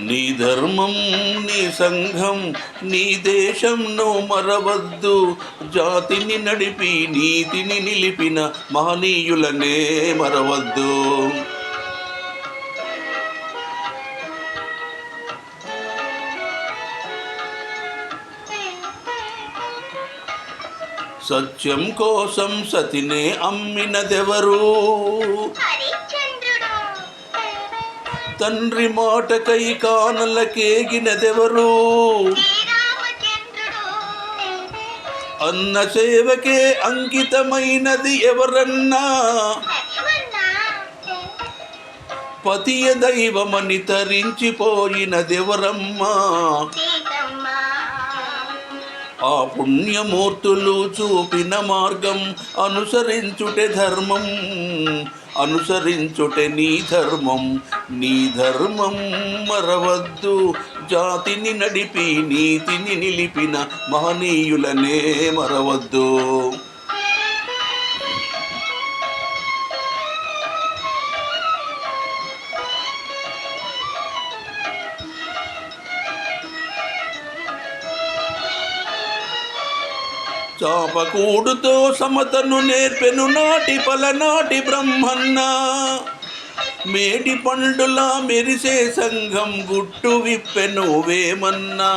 నీ ధర్మం నీ సంఘం నీ దేశం నువ్వు మరవద్దు. జాతిని నడిపి నీతిని నిలిపిన మహనీయులనే మరవద్దు. సత్యం కోసం సతినే అమ్మినదెవరు? తండ్రి మాటకై కానలకేగినదెవరు? అన్న సేవకే అంకితమైనది ఎవరన్నా? పతియ దైవమని తరించిపోయినదెవరమ్మా? ఆ పుణ్యమూర్తులు చూపిన మార్గం అనుసరించుటే ధర్మం, అనుసరించుటే నీ ధర్మం. నీ ధర్మం మరవద్దు. జాతిని నడిపి నీతిని నిలిపిన మహనీయులనే మరవద్దు. చాపకూడుతో సమతను నేర్పెను నాటి పలనాటి బ్రహ్మన్న. మేటి పండులా మెరిసే సంఘం గుట్టు విప్పెను వేమన్నా.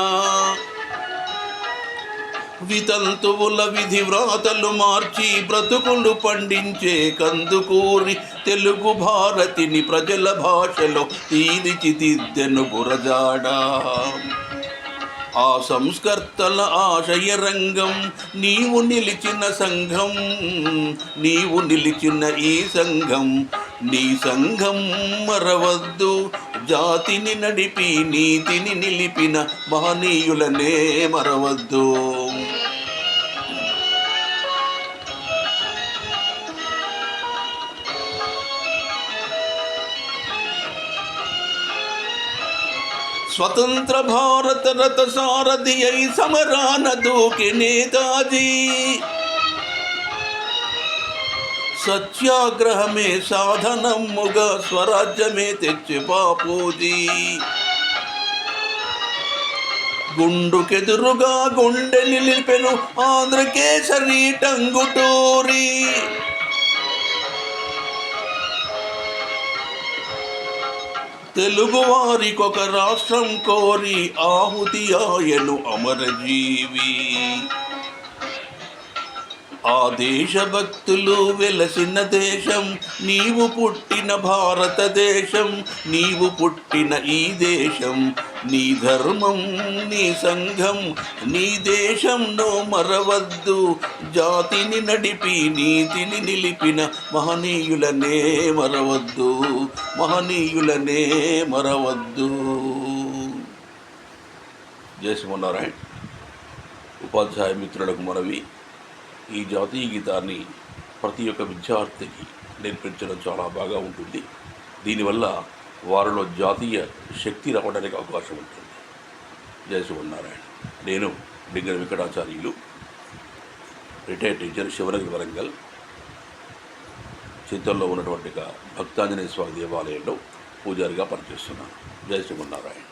వితంతువుల విధి వ్రాతలు మార్చి బ్రతుకులు పండించే కందుకూరి తెలుగు భారతిని ప్రజల భాషలో తీర్చిదిద్దెను గురజాడా. ఆ సంస్కర్తల ఆశయ రంగం నీవు నిలిచిన సంఘం, నీవు నిలిచిన ఈ సంఘం. నీ సంఘం మరవద్దు. జాతిని నడిపి నీతిని నిలిపిన మహనీయులనే మరవద్దు. స్వతంత్ర భారత రథ సారథి అయి సమరాన దూకి నేతాజీ. సత్యాగ్రహమే సాధనముగా స్వరాజ్యమే తెచ్చి బాపూజీ. గుండుకెదురుగా గుండె నిలిపెను ఆంధ్రకేసరి టంగుటూరి. తెలుగు వారికొక రాష్ట్రం కోరి ఆహుతి ఆయను అమరజీవి. ఆ దేశభక్తులు వెలసిన దేశం నీవు పుట్టిన భారతదేశం. నీవు పుట్టిన ఈ దేశం. నీ ధర్మం నీ సంఘం నీ దేశంలో మరవద్దు. జాతిని నడిపి నీతిని నిలిపిన మహనీయులనే మరవద్దు, మహనీయులనే మరవద్దు. జై శ్రీమన్నారాయణ. ఉపాధ్యాయ మిత్రులకు మనవి, ఈ జాతీయ గీతాన్ని ప్రతి ఒక్క విద్యార్థికి నేర్పించడం చాలా బాగా ఉంటుంది. దీనివల్ల వారిలో జాతీయ శక్తి రావడానికి అవకాశం ఉంటుంది. జై శ్రీమన్నారాయణ. నేను డింగర వెంకటాచార్యులు, రిటైర్డ్ టీచర్, శివనగిరి వరంగల్ చింతల్లో ఉన్నటువంటి భక్తాంజనేయ స్వామి దేవాలయంలో పూజారిగా పనిచేస్తున్నాను. జై శ్రీమన్నారాయణ.